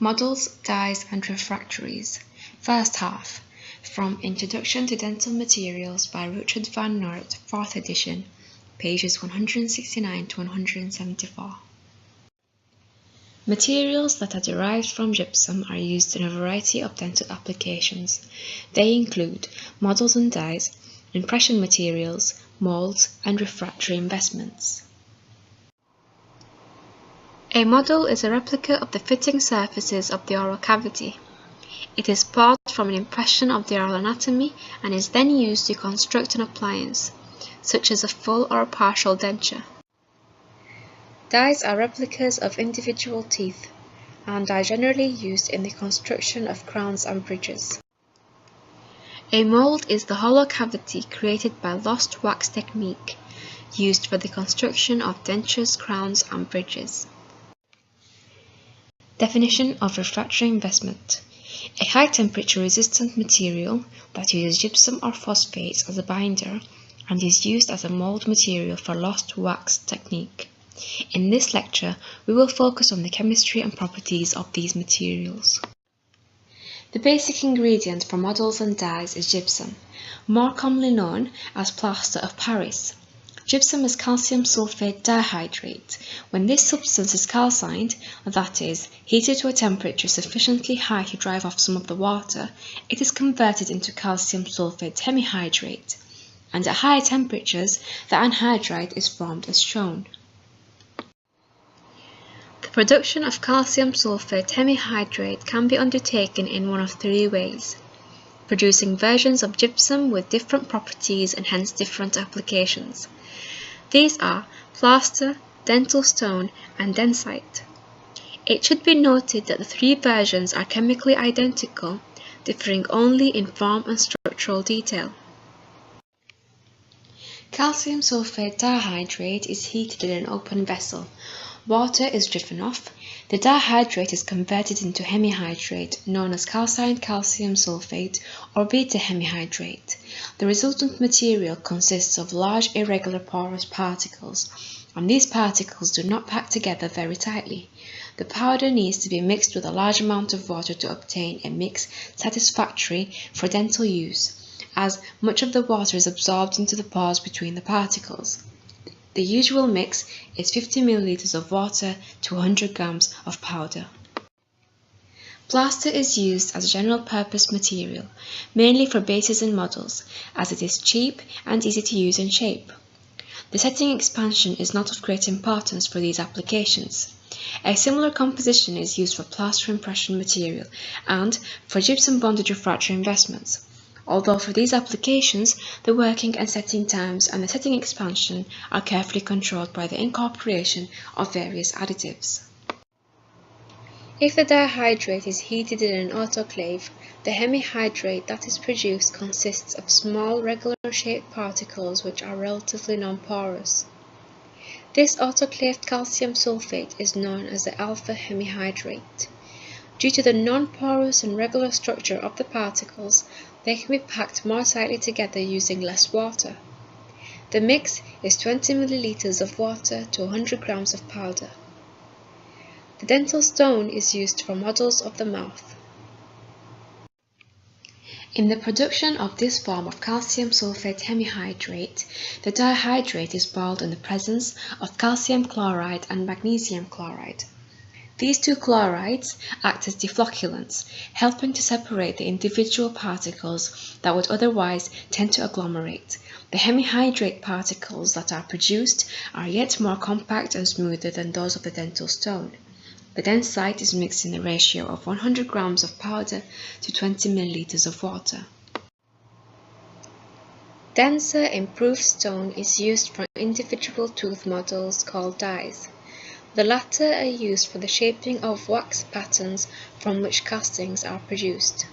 Models, Dyes and Refractories. First half. From Introduction to Dental Materials by Richard van Noort, 4th edition, pages 169 to 174. Materials that are derived from gypsum are used in a variety of dental applications. They include models and dyes, impression materials, molds, and refractory investments. A model is a replica of the fitting surfaces of the oral cavity. It is part from an impression of the oral anatomy and is then used to construct an appliance, such as a full or a partial denture. Dyes are replicas of individual teeth and are generally used in the construction of crowns and bridges. A mold is the hollow cavity created by lost wax technique, used for the construction of dentures, crowns, and bridges. Definition of refractory investment. A high-temperature resistant material that uses gypsum or phosphates as a binder and is used as a mold material for lost wax technique. In this lecture, we will focus on the chemistry and properties of these materials. The basic ingredient for models and dyes is gypsum, more commonly known as plaster of Paris. Gypsum is calcium sulfate dihydrate. When this substance is calcined, that is, heated to a temperature sufficiently high to drive off some of the water, it is converted into calcium sulfate hemihydrate, and at higher temperatures, the anhydride is formed as shown. The production of calcium sulfate hemihydrate can be undertaken in one of three ways: producing versions of gypsum with different properties and hence different applications. These are plaster, dental stone, and densite. It should be noted that the three versions are chemically identical, differing only in form and structural detail. Calcium sulfate dihydrate is heated in an open vessel. Water is driven off. The dihydrate is converted into hemihydrate, known as calcined calcium sulfate or beta hemihydrate. The resultant material consists of large irregular porous particles, and these particles do not pack together very tightly. The powder needs to be mixed with a large amount of water to obtain a mix satisfactory for dental use, as much of the water is absorbed into the pores between the particles. The usual mix is 50 ml of water to 100 grams of powder. Plaster is used as a general-purpose material, mainly for bases and models, as it is cheap and easy to use and shape. The setting expansion is not of great importance for these applications. A similar composition is used for plaster impression material and for gypsum-bonded refractory investments, although for these applications, the working and setting times and the setting expansion are carefully controlled by the incorporation of various additives. If the dihydrate is heated in an autoclave, the hemihydrate that is produced consists of small, regular-shaped particles which are relatively non-porous. This autoclaved calcium sulfate is known as the alpha hemihydrate. Due to the non-porous and regular structure of the particles, they can be packed more tightly together using less water. The mix is 20 ml of water to 100 grams of powder. The dental stone is used for models of the mouth. In the production of this form of calcium sulfate hemihydrate, the dihydrate is boiled in the presence of calcium chloride and magnesium chloride. These two chlorides act as deflocculants, helping to separate the individual particles that would otherwise tend to agglomerate. The hemihydrate particles that are produced are yet more compact and smoother than those of the dental stone. The densite is mixed in the ratio of 100 grams of powder to 20 ml of water. Denser improved stone is used for individual tooth models called dyes. The latter are used for the shaping of wax patterns from which castings are produced.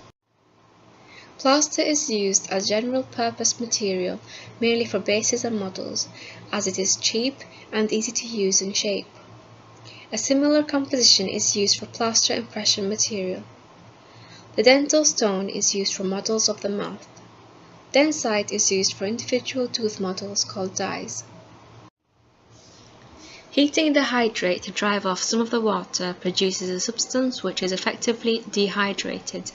Plaster is used as general-purpose material mainly for bases and models, as it is cheap and easy to use and shape. A similar composition is used for plaster impression material. The dental stone is used for models of the mouth. Densite is used for individual tooth models called dyes. Heating the hydrate to drive off some of the water produces a substance which is effectively dehydrated.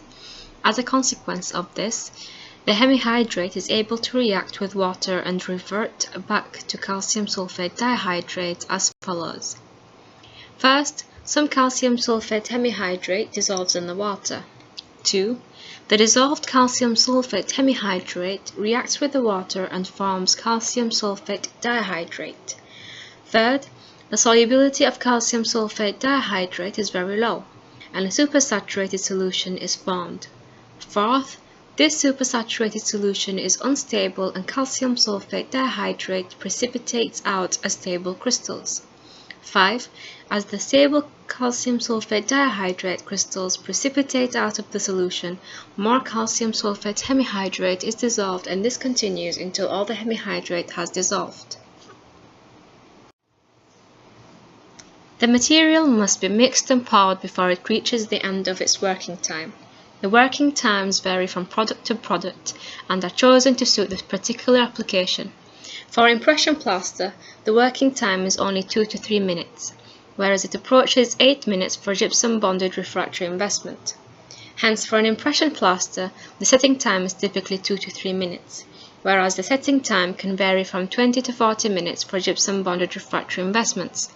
As a consequence of this, the hemihydrate is able to react with water and revert back to calcium sulfate dihydrate as follows. First, some calcium sulfate hemihydrate dissolves in the water. 2. The dissolved calcium sulfate hemihydrate reacts with the water and forms calcium sulfate dihydrate. Third, the solubility of calcium sulfate dihydrate is very low, and a supersaturated solution is formed. Fourth, this supersaturated solution is unstable and calcium sulfate dihydrate precipitates out as stable crystals. 5. As the stable calcium sulfate dihydrate crystals precipitate out of the solution, more calcium sulfate hemihydrate is dissolved, and this continues until all the hemihydrate has dissolved. The material must be mixed and poured before it reaches the end of its working time. The working times vary from product to product and are chosen to suit the particular application. For impression plaster, the working time is only 2 to 3 minutes, whereas it approaches 8 minutes for gypsum-bonded refractory investment. Hence, for an impression plaster, the setting time is typically 2 to 3 minutes, whereas the setting time can vary from 20 to 40 minutes for gypsum-bonded refractory investments.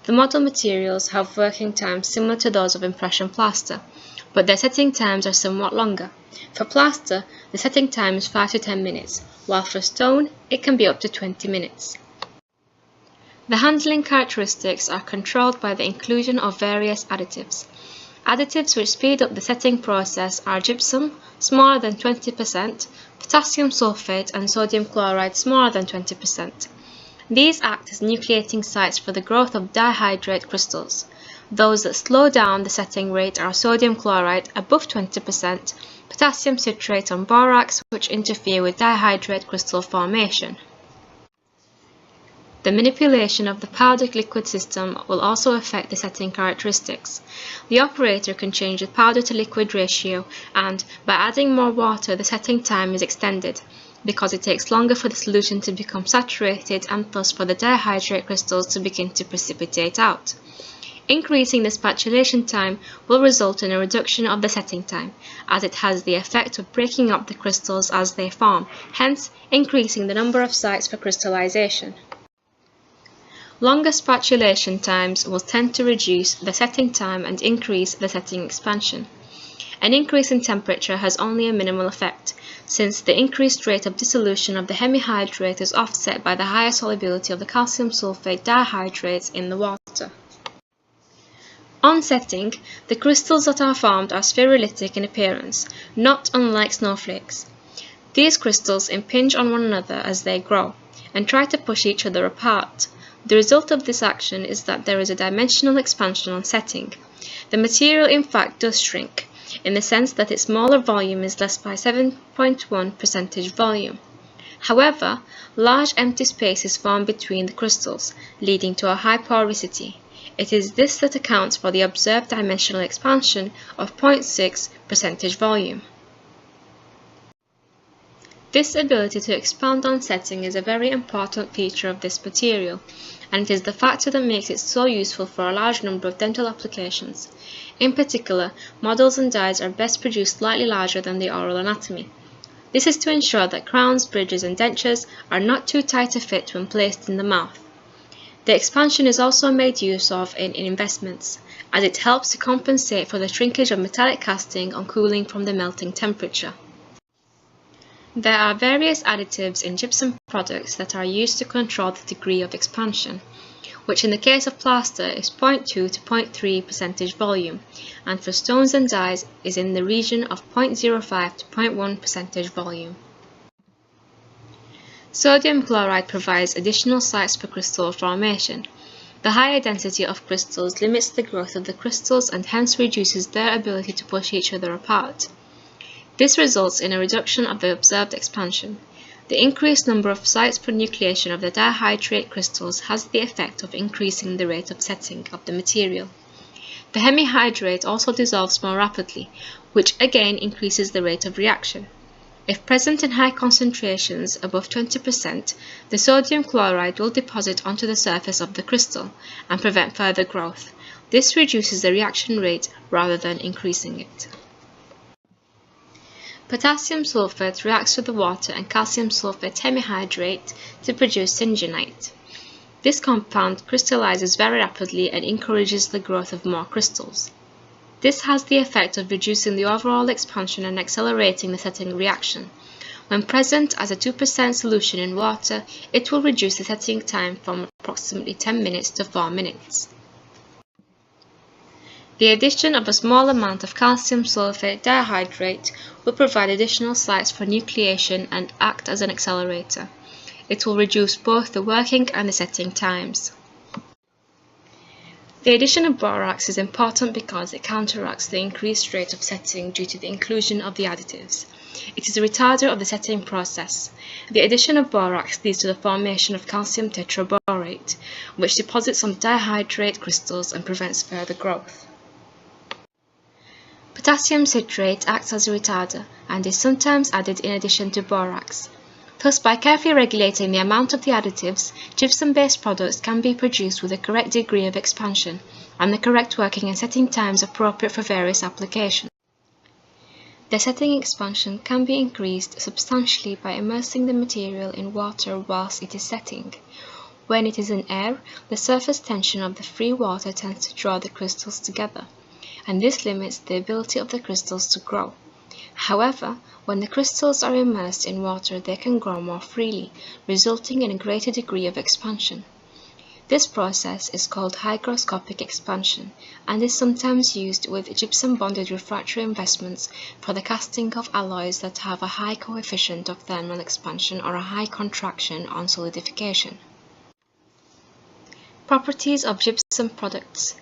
The model materials have working times similar to those of impression plaster, but their setting times are somewhat longer. For plaster, the setting time is 5 to 10 minutes, while for stone, it can be up to 20 minutes. The handling characteristics are controlled by the inclusion of various additives. Additives which speed up the setting process are gypsum, smaller than 20%, potassium sulfate, and sodium chloride, smaller than 20%. These act as nucleating sites for the growth of dihydrate crystals. Those that slow down the setting rate are sodium chloride above 20%, potassium citrate, and borax, which interfere with dihydrate crystal formation. The manipulation of the powdered liquid system will also affect the setting characteristics. The operator can change the powder to liquid ratio, and by adding more water, the setting time is extended, because it takes longer for the solution to become saturated and thus for the dihydrate crystals to begin to precipitate out. Increasing the spatulation time will result in a reduction of the setting time, as it has the effect of breaking up the crystals as they form, hence increasing the number of sites for crystallization. Longer spatulation times will tend to reduce the setting time and increase the setting expansion. An increase in temperature has only a minimal effect, since the increased rate of dissolution of the hemihydrate is offset by the higher solubility of the calcium sulfate dihydrates in the water. On setting, the crystals that are formed are spherulitic in appearance, not unlike snowflakes. These crystals impinge on one another as they grow, and try to push each other apart. The result of this action is that there is a dimensional expansion on setting. The material in fact does shrink, in the sense that its molar volume is less by 7.1% volume. However, large empty spaces form between the crystals, leading to a high porosity. It is this that accounts for the observed dimensional expansion of 0.6% volume. This ability to expand on setting is a very important feature of this material, and it is the factor that makes it so useful for a large number of dental applications. In particular, models and dies are best produced slightly larger than the oral anatomy. This is to ensure that crowns, bridges, and dentures are not too tight to fit when placed in the mouth. The expansion is also made use of in investments, as it helps to compensate for the shrinkage of metallic casting on cooling from the melting temperature. There are various additives in gypsum products that are used to control the degree of expansion, which in the case of plaster is 0.2 to 0.3% volume, and for stones and dies is in the region of 0.05 to 0.1% volume. Sodium chloride provides additional sites for crystal formation. The higher density of crystals limits the growth of the crystals and hence reduces their ability to push each other apart. This results in a reduction of the observed expansion. The increased number of sites for nucleation of the dihydrate crystals has the effect of increasing the rate of setting of the material. The hemihydrate also dissolves more rapidly, which again increases the rate of reaction. If present in high concentrations above 20%, the sodium chloride will deposit onto the surface of the crystal and prevent further growth. This reduces the reaction rate rather than increasing it. Potassium sulfate reacts with the water and calcium sulfate hemihydrate to produce syngenite. This compound crystallizes very rapidly and encourages the growth of more crystals. This has the effect of reducing the overall expansion and accelerating the setting reaction. When present as a 2% solution in water, it will reduce the setting time from approximately 10 minutes to 4 minutes. The addition of a small amount of calcium sulfate dihydrate will provide additional sites for nucleation and act as an accelerator. It will reduce both the working and the setting times. The addition of borax is important because it counteracts the increased rate of setting due to the inclusion of the additives. It is a retarder of the setting process. The addition of borax leads to the formation of calcium tetraborate, which deposits on dihydrate crystals and prevents further growth. Potassium citrate acts as a retarder and is sometimes added in addition to borax. Thus, by carefully regulating the amount of the additives, gypsum-based products can be produced with the correct degree of expansion and the correct working and setting times appropriate for various applications. The setting expansion can be increased substantially by immersing the material in water whilst it is setting. When it is in air, the surface tension of the free water tends to draw the crystals together, and this limits the ability of the crystals to grow. However, when the crystals are immersed in water, they can grow more freely, resulting in a greater degree of expansion. This process is called hygroscopic expansion and is sometimes used with gypsum-bonded refractory investments for the casting of alloys that have a high coefficient of thermal expansion or a high contraction on solidification. Properties of gypsum products: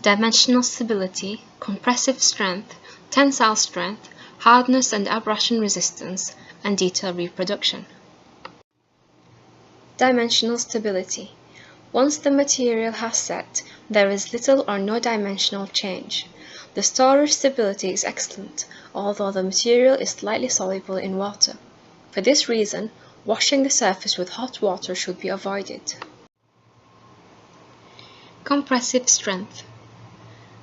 dimensional stability, compressive strength, tensile strength, hardness and abrasion resistance, and detail reproduction. Dimensional stability. Once the material has set, there is little or no dimensional change. The storage stability is excellent, although the material is slightly soluble in water. For this reason, washing the surface with hot water should be avoided. Compressive strength.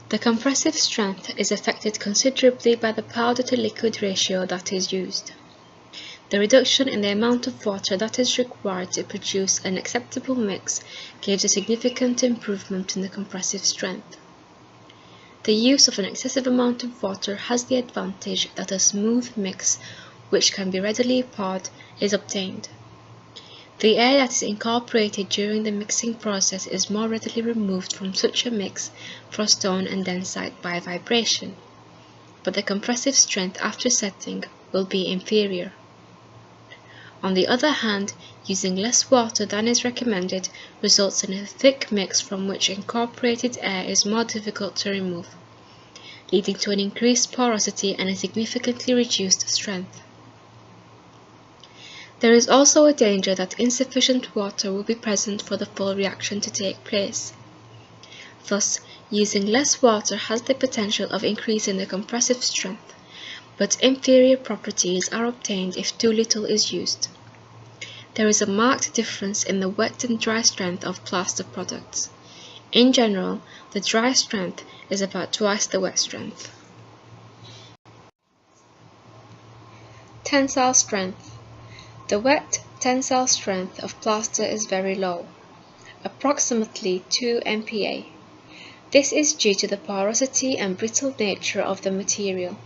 The compressive strength is affected considerably by the powder-to-liquid ratio that is used. The reduction in the amount of water that is required to produce an acceptable mix gives a significant improvement in the compressive strength. The use of an excessive amount of water has the advantage that a smooth mix, which can be readily poured, is obtained. The air that is incorporated during the mixing process is more readily removed from such a mix for stone andesite by vibration, but the compressive strength after setting will be inferior. On the other hand, using less water than is recommended results in a thick mix from which incorporated air is more difficult to remove, leading to an increased porosity and a significantly reduced strength. There is also a danger that insufficient water will be present for the full reaction to take place. Thus, using less water has the potential of increasing the compressive strength, but inferior properties are obtained if too little is used. There is a marked difference in the wet and dry strength of plaster products. In general, the dry strength is about twice the wet strength. Tensile strength. The wet tensile strength of plaster is very low, approximately 2 MPa. This is due to the porosity and brittle nature of the material,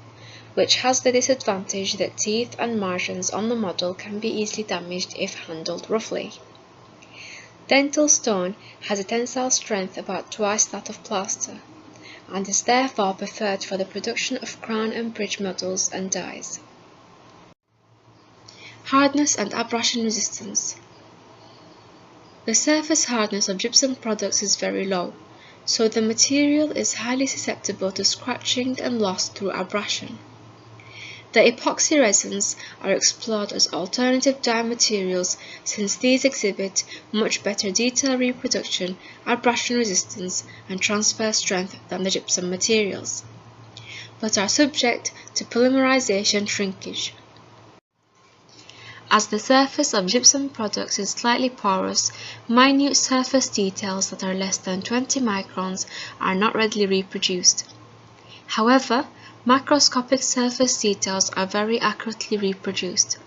which has the disadvantage that teeth and margins on the model can be easily damaged if handled roughly. Dental stone has a tensile strength about twice that of plaster, and is therefore preferred for the production of crown and bridge models and dies. Hardness and abrasion resistance. The surface hardness of gypsum products is very low, so the material is highly susceptible to scratching and loss through abrasion. The epoxy resins are explored as alternative dye materials since these exhibit much better detail reproduction, abrasion resistance, and transfer strength than the gypsum materials, but are subject to polymerization shrinkage. As the surface of gypsum products is slightly porous, minute surface details that are less than 20 microns are not readily reproduced. However, macroscopic surface details are very accurately reproduced.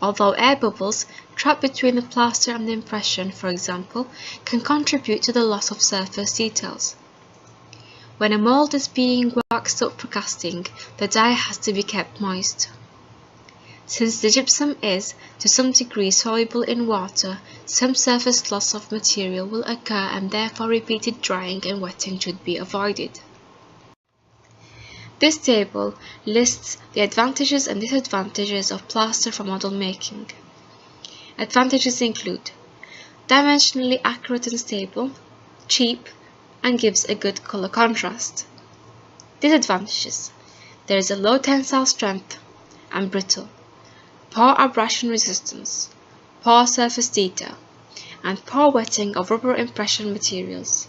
Although air bubbles trapped between the plaster and the impression, for example, can contribute to the loss of surface details. When a mold is being waxed up for casting, the dye has to be kept moist. Since the gypsum is, to some degree, soluble in water, some surface loss of material will occur and therefore repeated drying and wetting should be avoided. This table lists the advantages and disadvantages of plaster for model making. Advantages include dimensionally accurate and stable, cheap, and gives a good color contrast. Disadvantages: there is a low tensile strength and brittle, poor abrasion resistance, poor surface detail, and poor wetting of rubber impression materials.